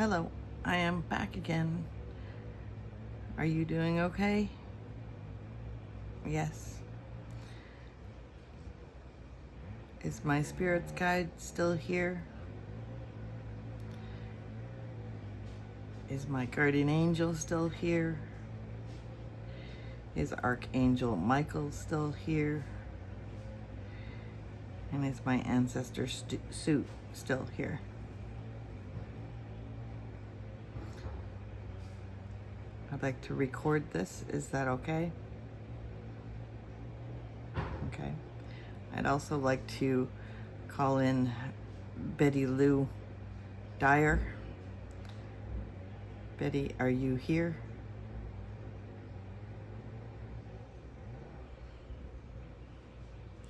Hello, I am back again. Are you doing okay? Yes. Is my spirit's guide still here? Is my guardian angel still here? Is Archangel Michael still here? And is my ancestor Sue still here? I'd like to record this. Is that okay? Okay. I'd also like to call in Betty Lou Dyer. Betty, are you here?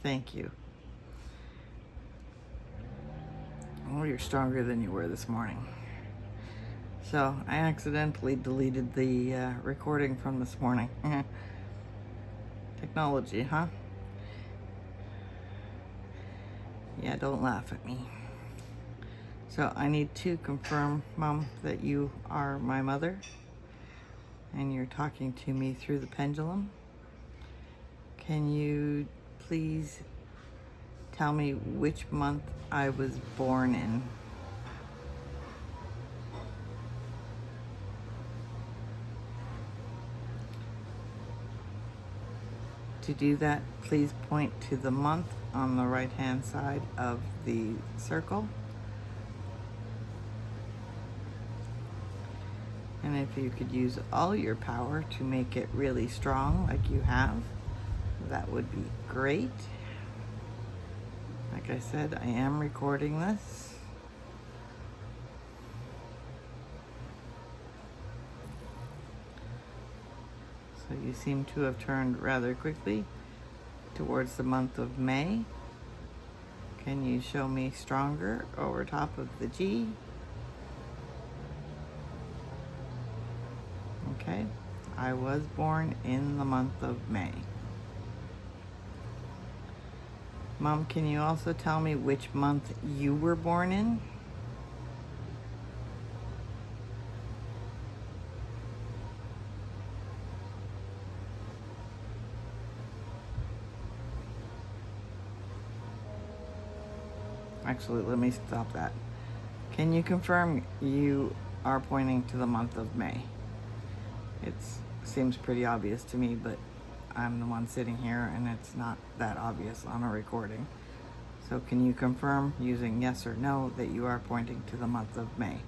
Thank you. Oh, you're stronger than you were this morning. So I accidentally deleted the recording from this morning. Technology, huh? Yeah, don't laugh at me. So I need to confirm, Mom, that you are my mother and you're talking to me through the pendulum. Can you please tell me which month I was born in? To do that, please point to the month on the right-hand side of the circle. And if you could use all your power to make it really strong like you have, that would be great. Like I said, I am recording this. So you seem to have turned rather quickly towards the month of May. Can you show me stronger over top of the G? Okay, I was born in the month of May. Mom, can you also tell me which month you were born in? Actually, let me stop that. Can you confirm you are pointing to the month of May? It seems pretty obvious to me, but I'm the one sitting here and it's not that obvious on a recording. So can you confirm using yes or no that you are pointing to the month of May?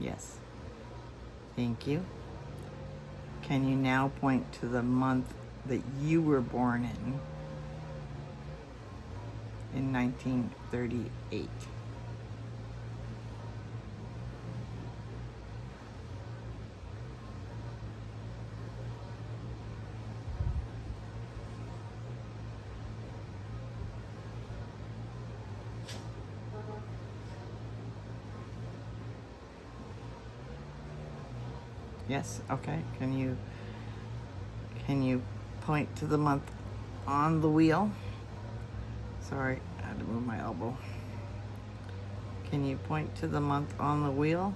Yes. Thank you. Can you now point to the month that you were born in 1938? Yes, okay. Can you point to the month on the wheel? Sorry, I had to move my elbow. Can you point to the month on the wheel?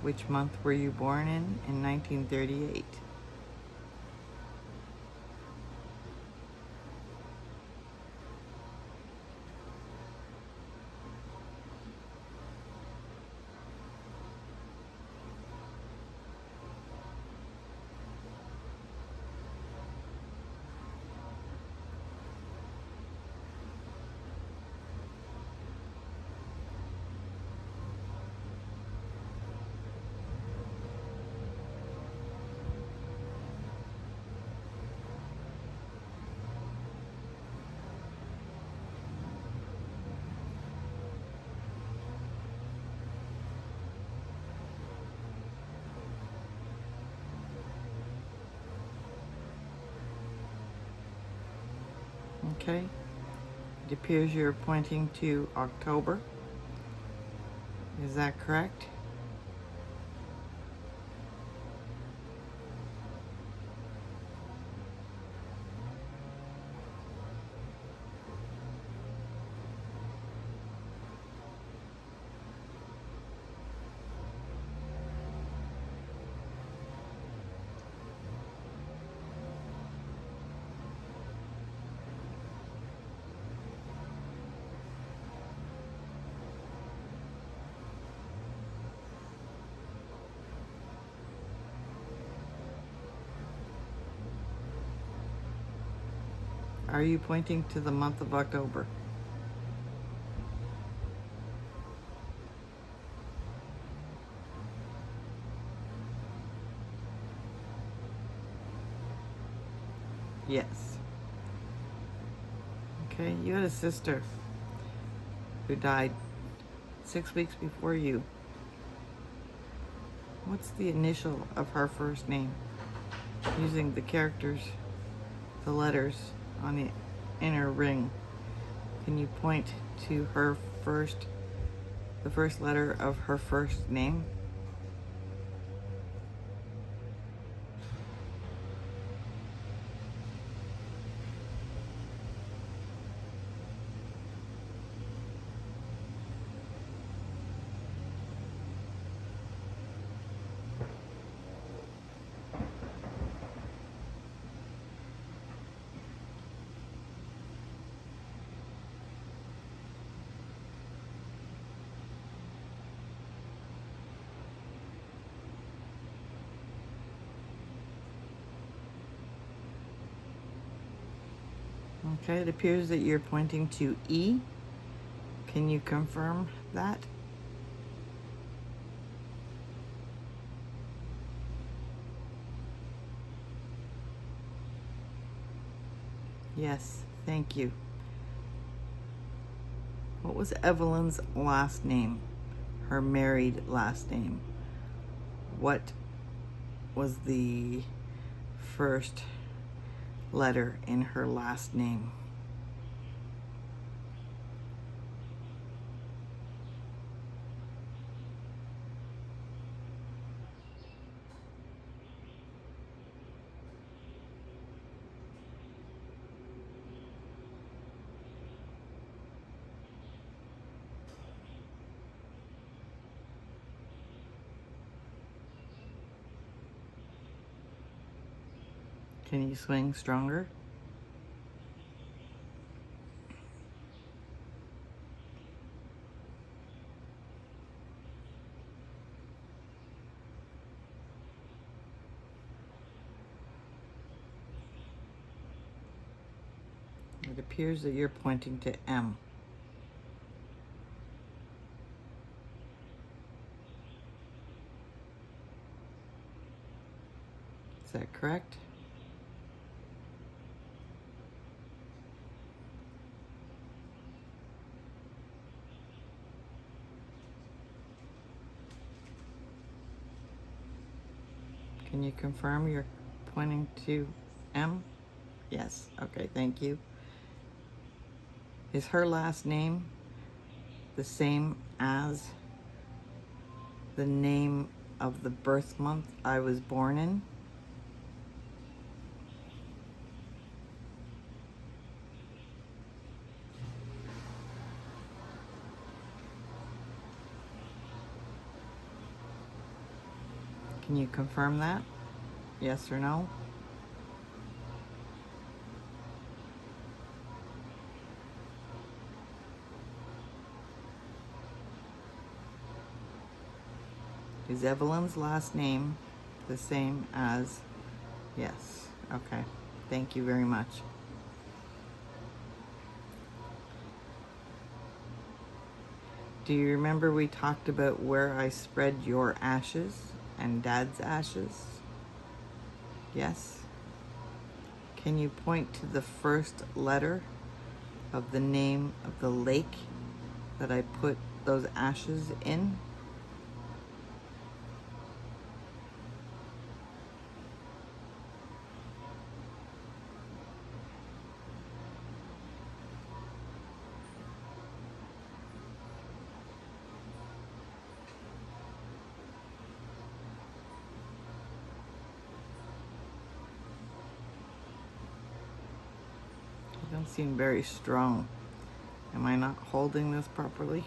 Which month were you born in 1938? Okay. It appears you're pointing to October. Is that correct? Are you pointing to the month of October? Yes. Okay, you had a sister who died 6 weeks before you. What's the initial of her first name? Using the characters, the letters on the inner ring. Can you point to the first letter of her first name? Okay, it appears that you're pointing to E. Can you confirm that? Yes, thank you. What was Evelyn's last name? Her married last name. What was the first letter in her last name? Can you swing stronger? It appears that you're pointing to M. Is that correct? Can you confirm you're pointing to M? Yes. Okay, thank you. Is her last name the same as the name of the birth month I was born in? Can you confirm that? Yes or no? Is Evelyn's last name the same as? Yes. Okay. Thank you very much. Do you remember we talked about where I spread your ashes and Dad's ashes? Yes. Can you point to the first letter of the name of the lake that I put those ashes in? don't seem very strong. Am I not holding this properly?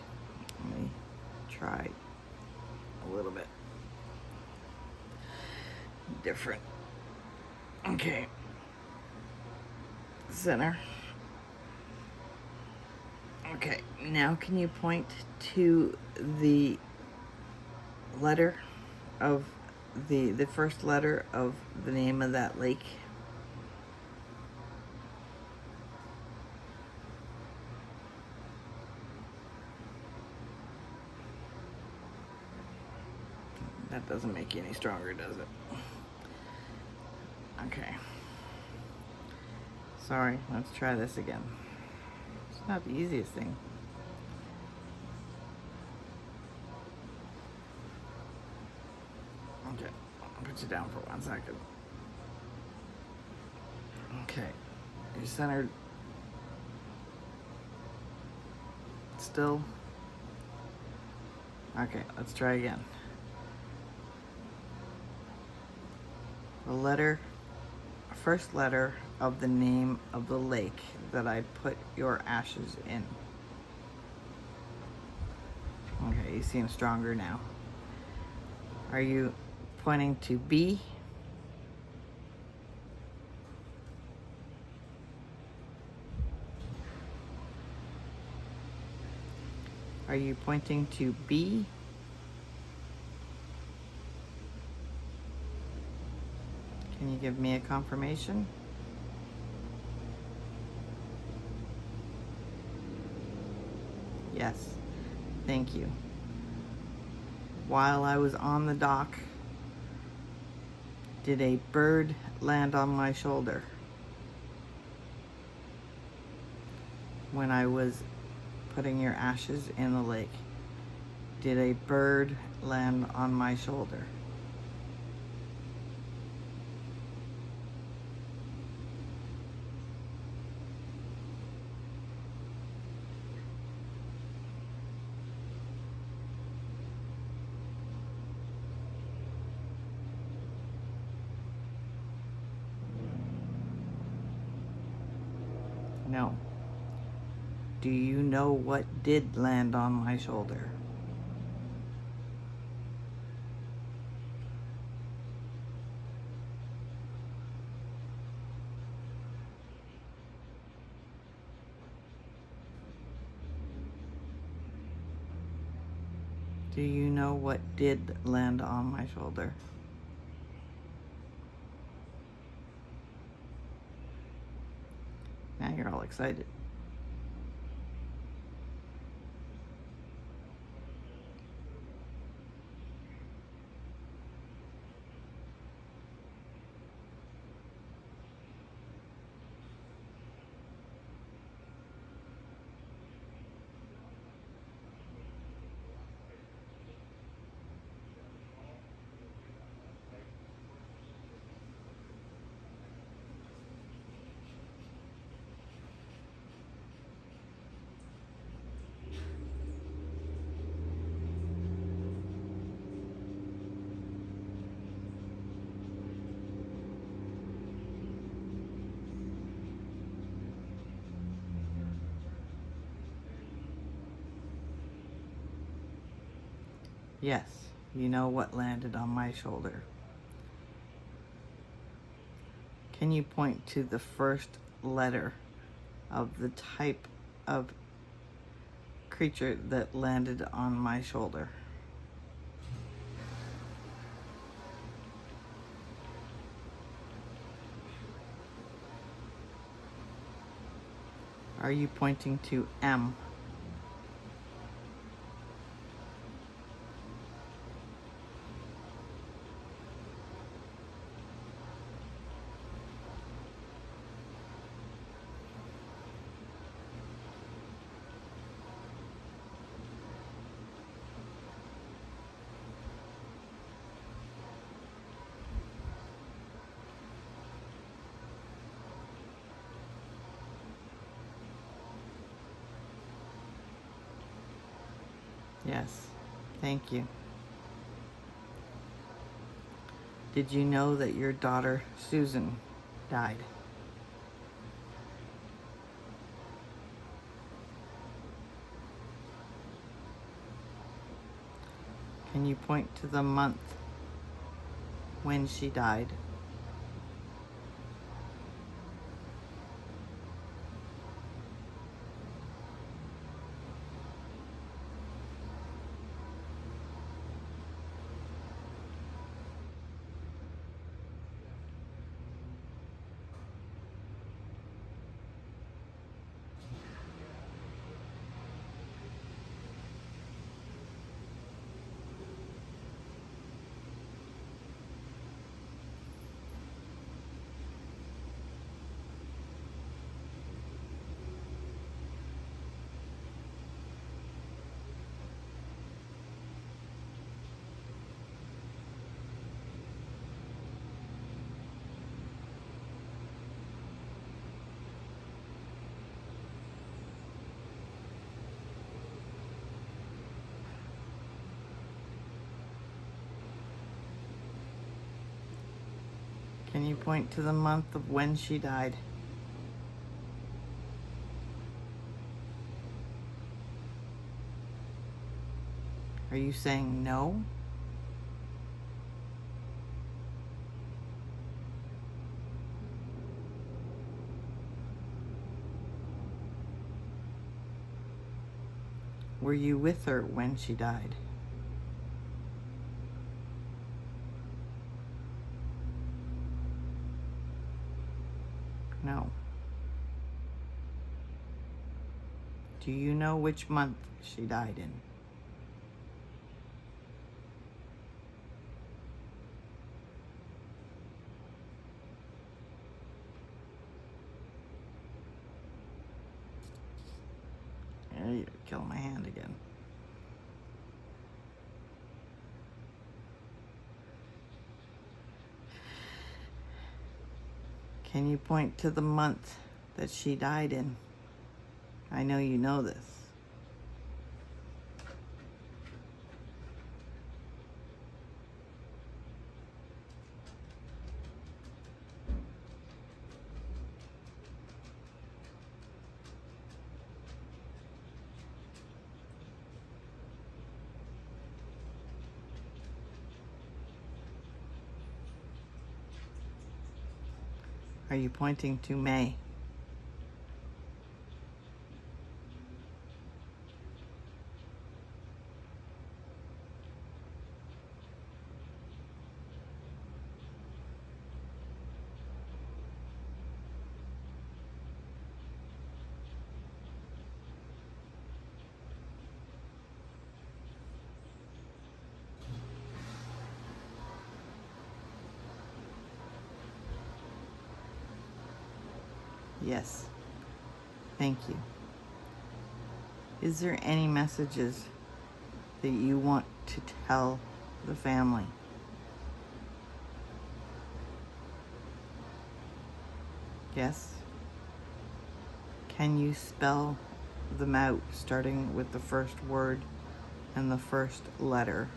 Let me try a little bit different. Okay. Center. Okay, now can you point to the letter of the first letter of the name of that lake? That doesn't make you any stronger, does it? Okay. Sorry, let's try this again. It's not the easiest thing. Okay, I'll put you down for 1 second. Okay, you're centered. Still. Okay, let's try again. The first letter of the name of the lake that I put your ashes in. Okay, you seem stronger now. Are you pointing to B? Are you pointing to B? Can you give me a confirmation? Yes, thank you. While I was on the dock, did a bird land on my shoulder? When I was putting your ashes in the lake, did a bird land on my shoulder? No. Do you know what did land on my shoulder? Do you know what did land on my shoulder? Now you're all excited. Yes, you know what landed on my shoulder. Can you point to the first letter of the type of creature that landed on my shoulder? Are you pointing to M? Yes, thank you. Did you know that your daughter, Susan, died? Can you point to the month when she died? Can you point to the month of when she died? Are you saying no? Were you with her when she died? No. Do you know which month she died in? You're killing my hand again. Can you point to the month that she died in? I know you know this. Are you pointing to May? Yes. Thank you. Is there any messages that you want to tell the family? Yes? Can you spell them out starting with the first word and the first letter?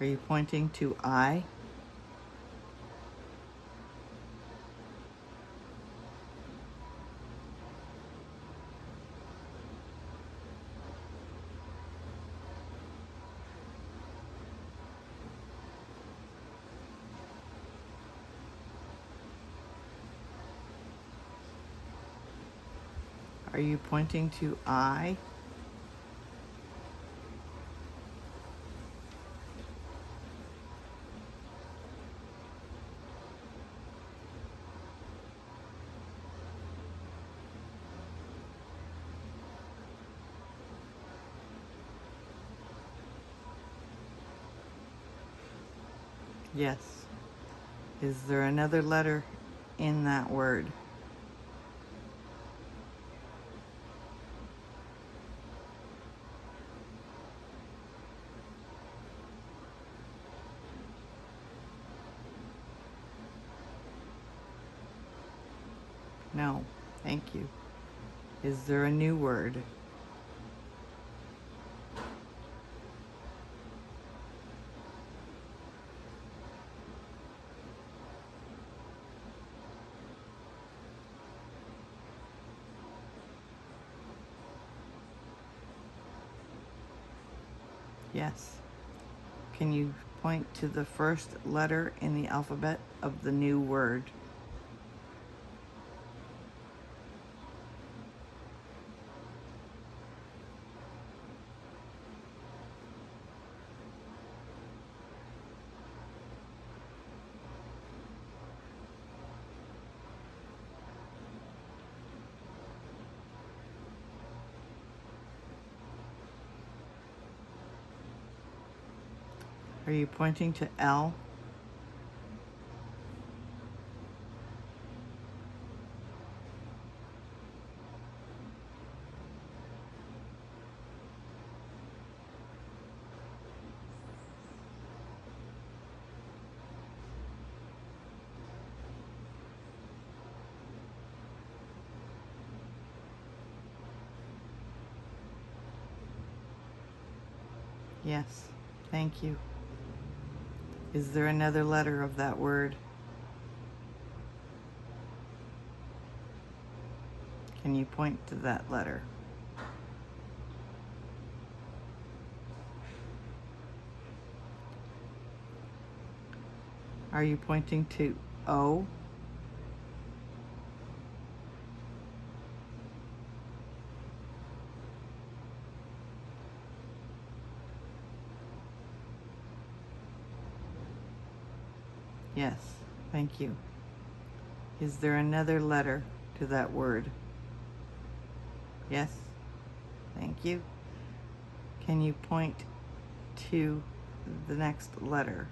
Are you pointing to I? Are you pointing to I? Yes. Is there another letter in that word? No. Thank you. Is there a new word? Yes. Can you point to the first letter in the alphabet of the new word? Are you pointing to L? Yes. Thank you. Is there another letter of that word? Can you point to that letter? Are you pointing to O? Yes. Thank you. Is there another letter to that word? Yes. Thank you. Can you point to the next letter?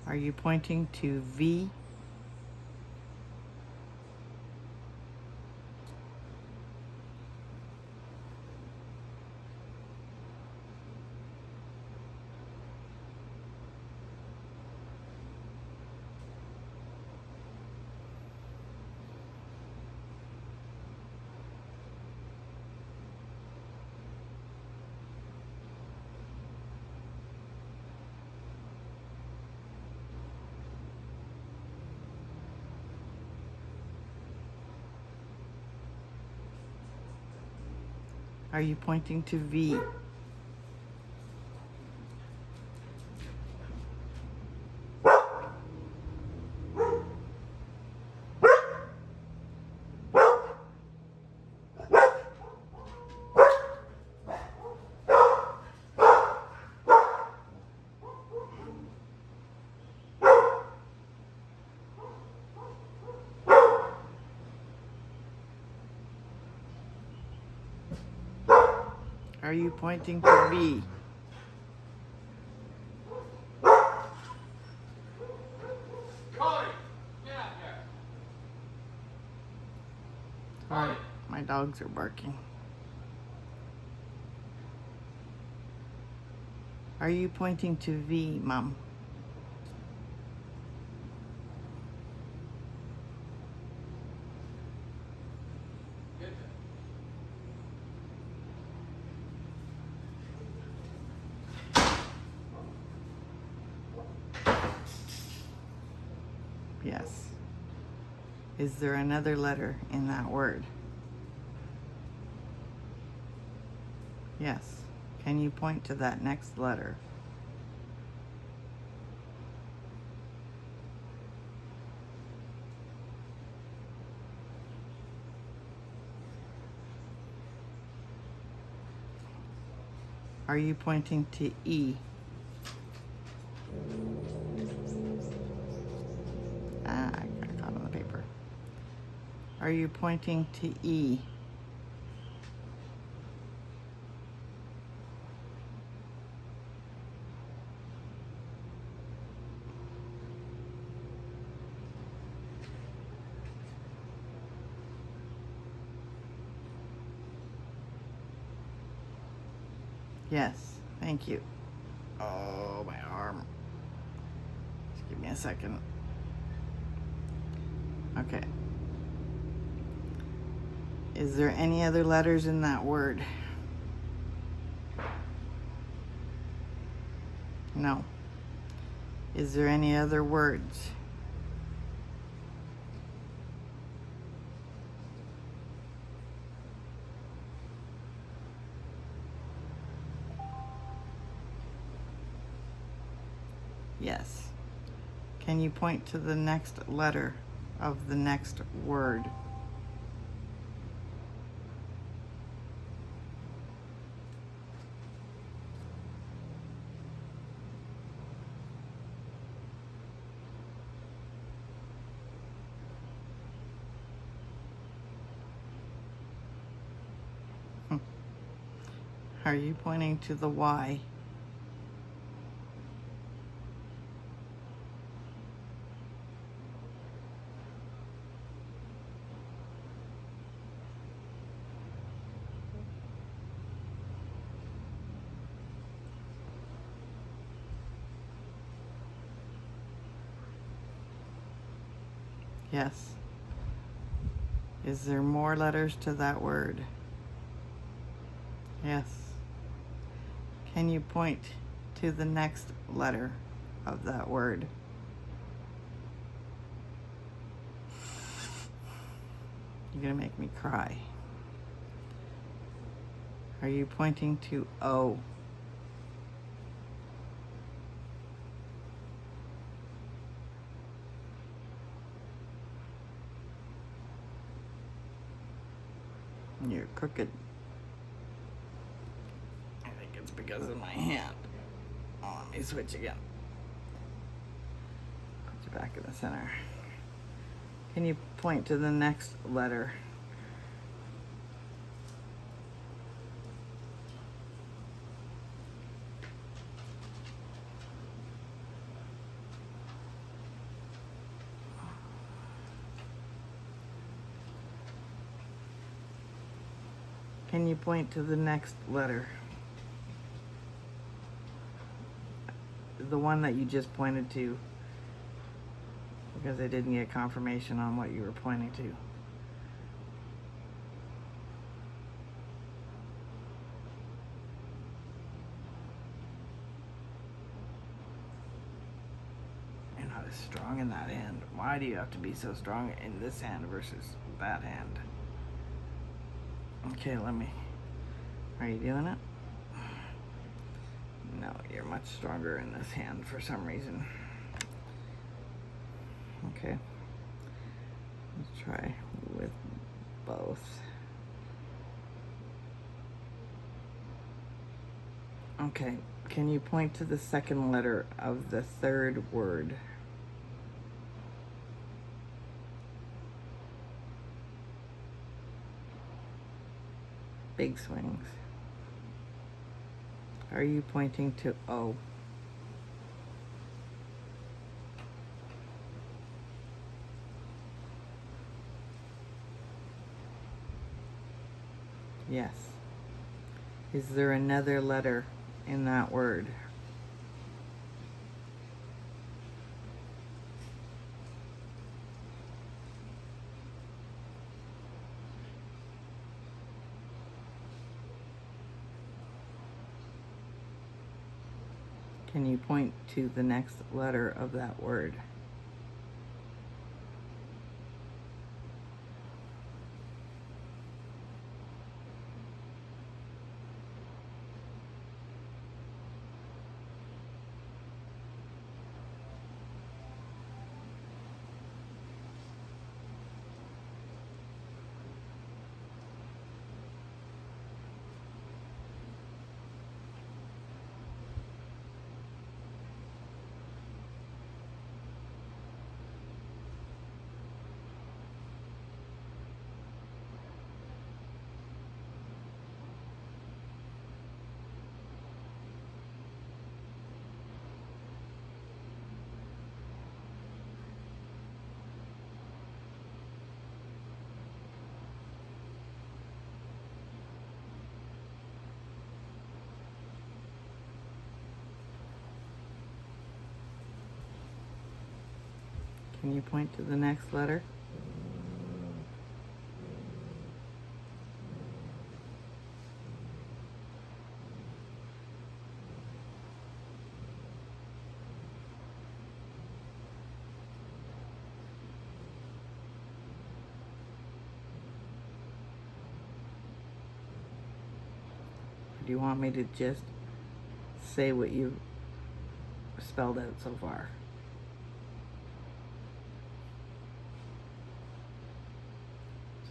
Are you pointing to V? Are you pointing to V? Are you pointing to V? Cody, get out here. Alright, my dogs are barking. Are you pointing to V, Mom? Good. Yes. Is there another letter in that word? Yes. Can you point to that next letter? Are you pointing to E? Ah, I got caught on the paper. Are you pointing to E? Yes. Thank you. Oh, my arm. Just give me a second. Okay. Is there any other letters in that word? No. Is there any other words? Yes. Can you point to the next letter of the next word? Are you pointing to the Y? Yes. Is there more letters to that word? Yes. Can you point to the next letter of that word? You're gonna make me cry. Are you pointing to O? You're crooked. I think it's because of my hand. Oh, let me switch again. Put you back in the center. Can you point to the next letter? Can you point to the next letter? The one that you just pointed to, because I didn't get confirmation on what you were pointing to. You're not as strong in that hand. Why do you have to be so strong in this hand versus that hand? Okay, let me. Are you doing it? No, you're much stronger in this hand for some reason. Okay. Let's try with both. Okay, can you point to the second letter of the third word? Big swings. Are you pointing to O? Yes. Is there another letter in that word? Can you point to the next letter of that word? Can you point to the next letter? Do you want me to just say what you spelled out so far?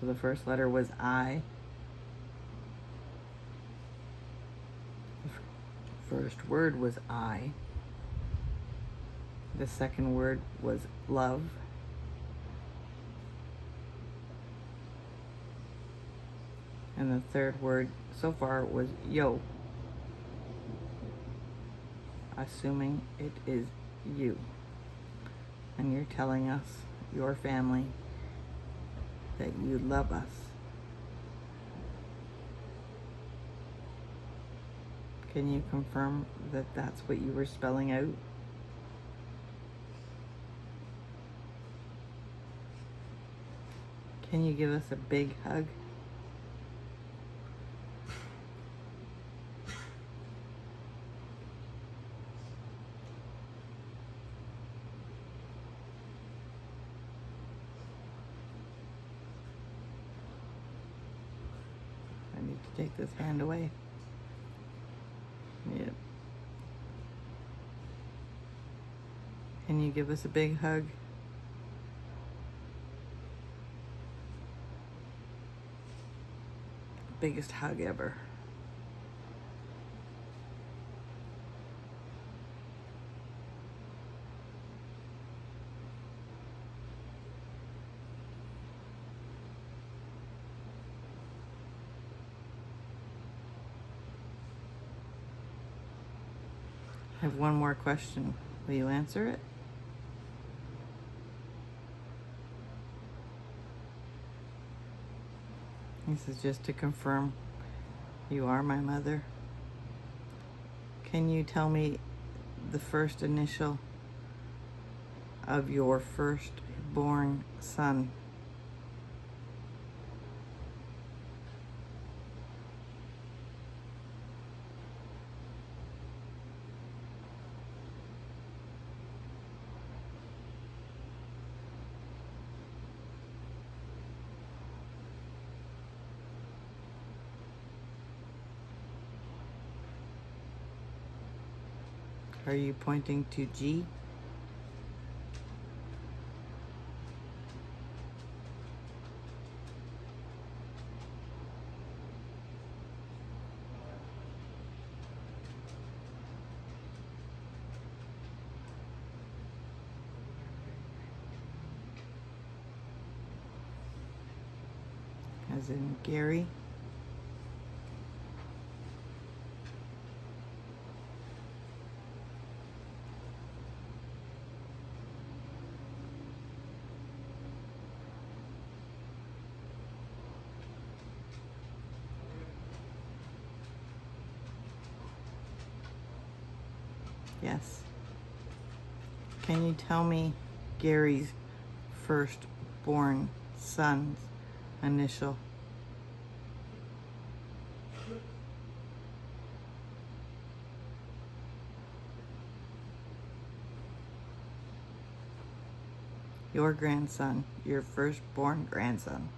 So the first letter was I. The first word was I. The second word was love. And the third word so far was yo. Assuming it is you. And you're telling us, your family, that you love us. Can you confirm that that's what you were spelling out? Can you give us a big hug? I need to take this hand away. Yep. Can you give us a big hug? Biggest hug ever. I have one more question. Will you answer it? This is just to confirm you are my mother. Can you tell me the first initial of your firstborn son? Are you pointing to G? As in Gary? Yes. Can you tell me Gary's firstborn son's initial? Your grandson, your firstborn grandson.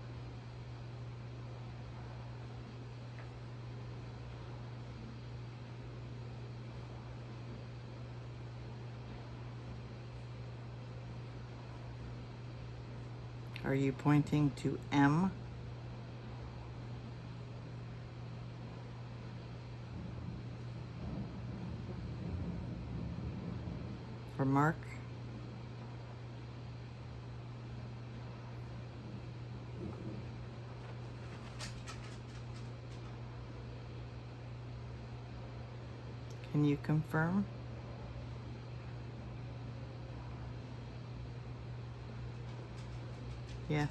Are you pointing to M? For Mark? Can you confirm? Yes.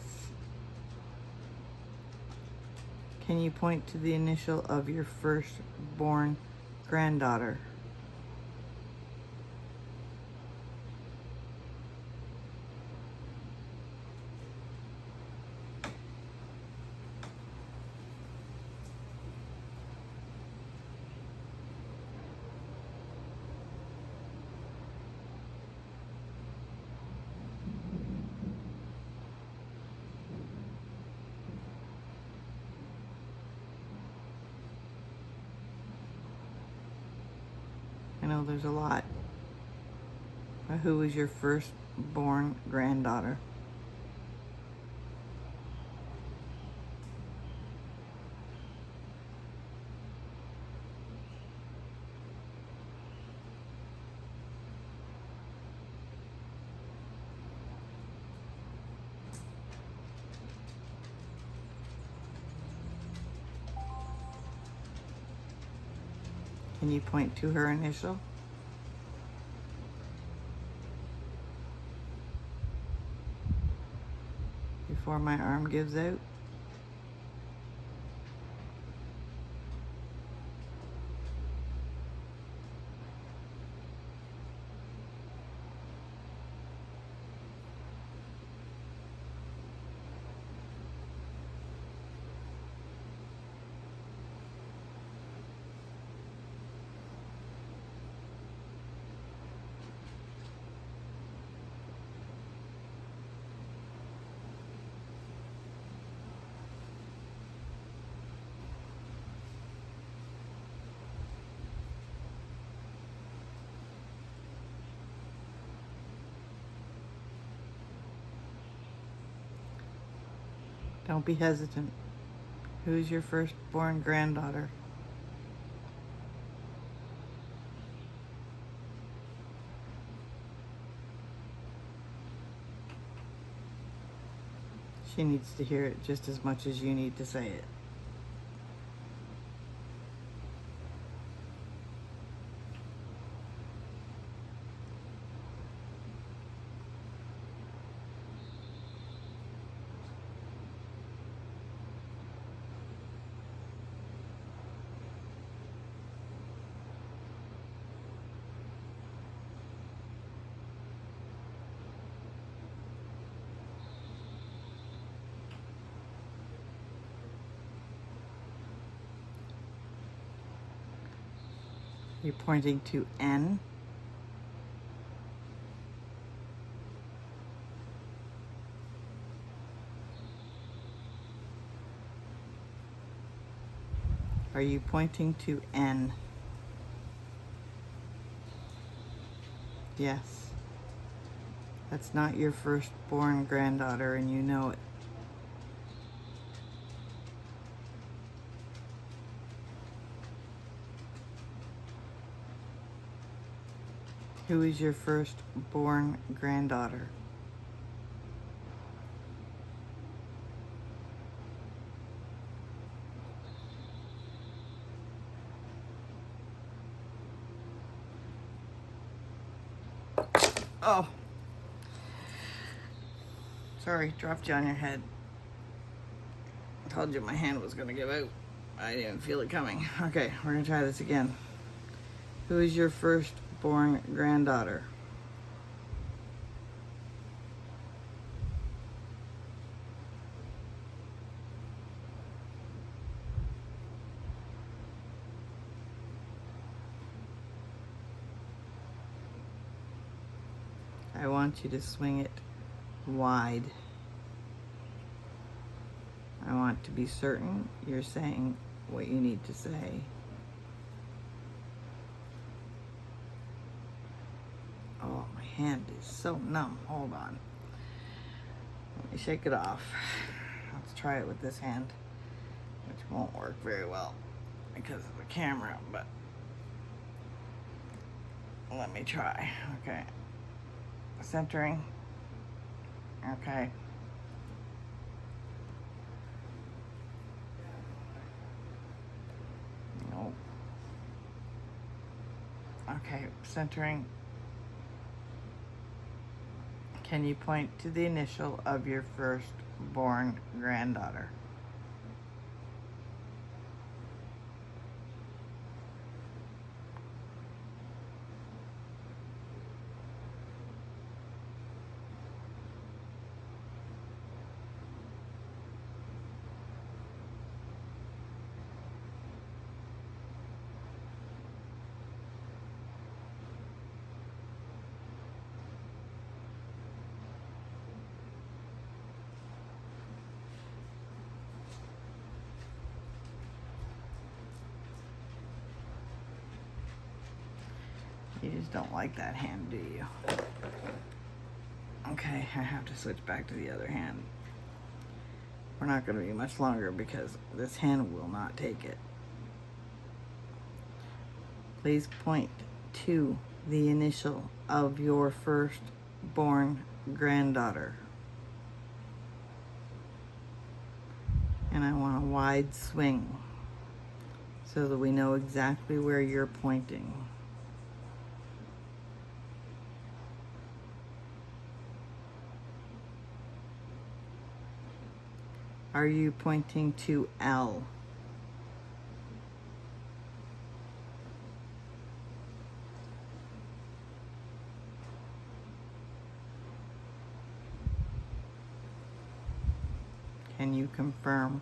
Can you point to the initial of your firstborn granddaughter? Well, there's a lot. But who was your firstborn granddaughter? Can you point to her initial? Before my arm gives out? Don't be hesitant. Who's your firstborn granddaughter? She needs to hear it just as much as you need to say it. You're pointing to N. Are you pointing to N? Yes. That's not your firstborn granddaughter, and you know it. Who is your firstborn granddaughter? Oh. Sorry, dropped you on your head. Told you my hand was gonna give out. I didn't feel it coming. Okay, we're gonna try this again. Who is your firstborn granddaughter? I want you to swing it wide. I want to be certain you're saying what you need to say. Oh, my hand is so numb. Hold on. Let me shake it off. Let's try it with this hand, which won't work very well because of the camera, but let me try. Okay. Centering. Okay. Nope. Okay, centering. Can you point to the initial of your firstborn granddaughter? You just don't like that hand, do you? Okay, I have to switch back to the other hand. We're not going to be much longer because this hand will not take it. Please point to the initial of your firstborn granddaughter. And I want a wide swing so that we know exactly where you're pointing. Are you pointing to L? Can you confirm?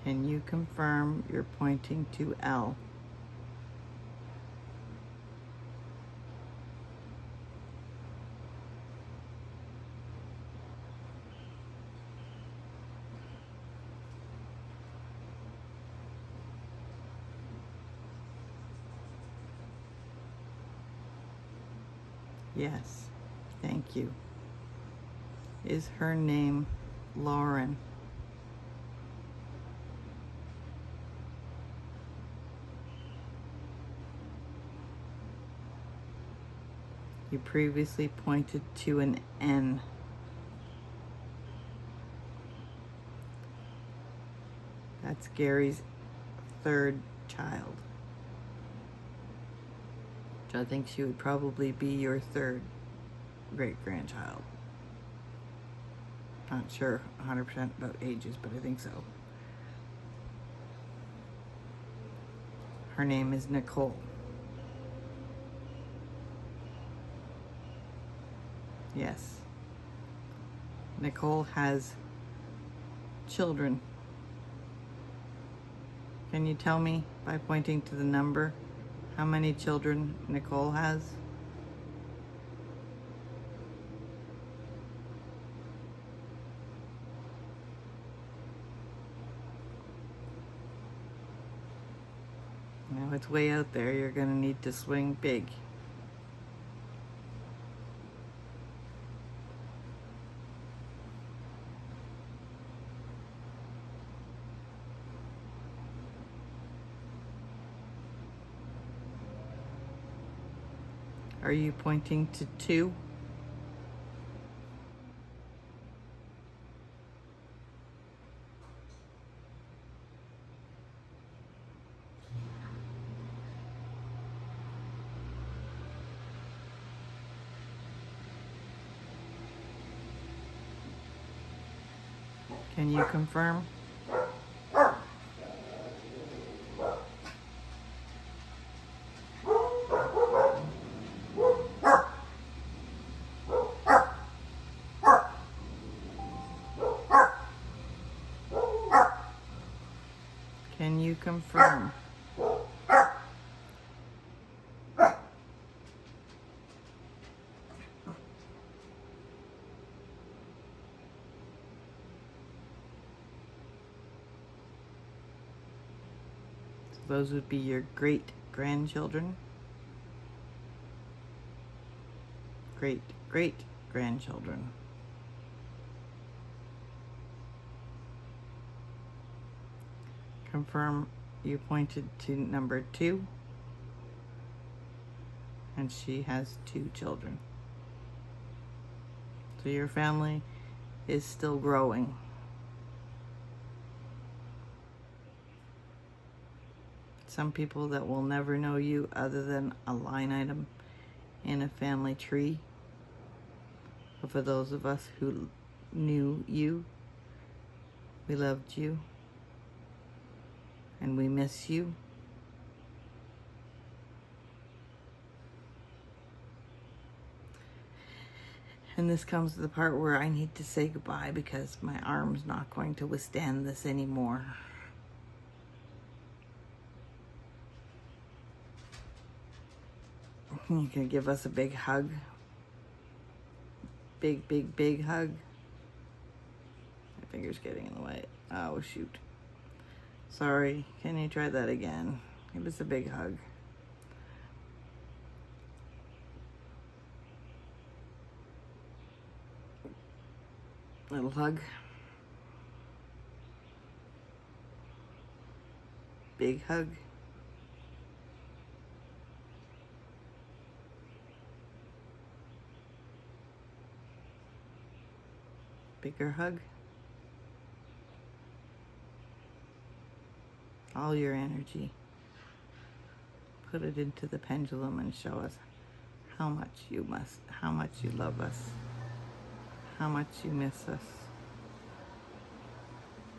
Can you confirm you're pointing to L? Yes, thank you. Is her name Lauren? You previously pointed to an N. That's Gary's third child. Which I think she would probably be your third great-grandchild. Not sure 100% about ages, but I think so. Her name is Nicole. Yes. Nicole has children. Can you tell me, by pointing to the number, how many children Nicole has? Now it's way out there. You're going to need to swing big. Are you pointing to 2? Can you confirm? Can you confirm? So those would be your great-grandchildren. Great-great-grandchildren. Confirm you pointed to number 2, and she has 2 children. So your family is still growing. Some people that will never know you other than a line item in a family tree. But for those of us who knew you, we loved you, and we miss you. And this comes to the part where I need to say goodbye because my arm's not going to withstand this anymore. You can give us a big hug. Big, big, big hug. My finger's getting in the way. Oh, shoot. Sorry. Can you try that again? Give us a big hug. Little hug. Big hug. Bigger hug. All your energy. Put it into the pendulum and show us how much you love us, how much you miss us.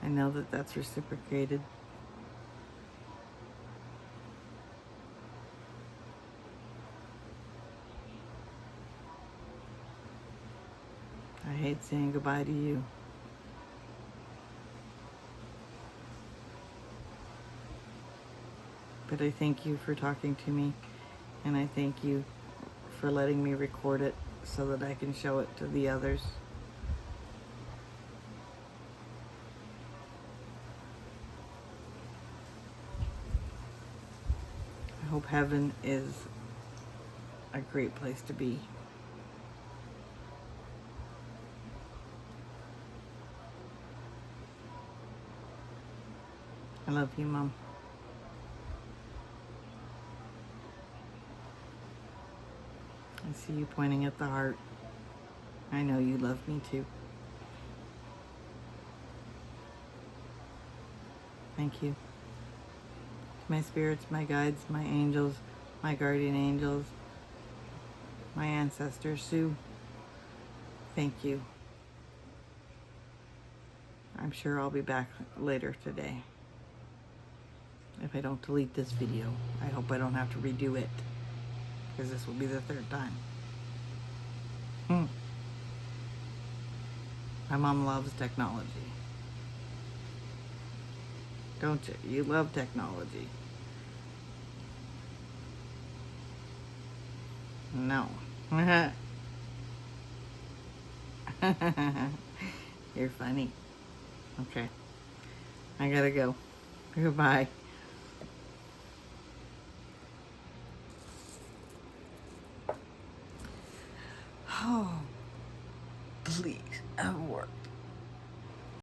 I know that that's reciprocated. I hate saying goodbye to you. But I thank you for talking to me, and I thank you for letting me record it so that I can show it to the others. I hope heaven is a great place to be. I love you, Mom. I see you pointing at the heart. I know you love me too. Thank you. My spirits, my guides, my angels, my guardian angels, my ancestor, Sue. Thank you. I'm sure I'll be back later today. If I don't delete this video, I hope I don't have to redo it, because this will be the third time. My mom loves technology. Don't you? You love technology. No. You're funny. Okay. I gotta go. Goodbye. Oh, please, I've worked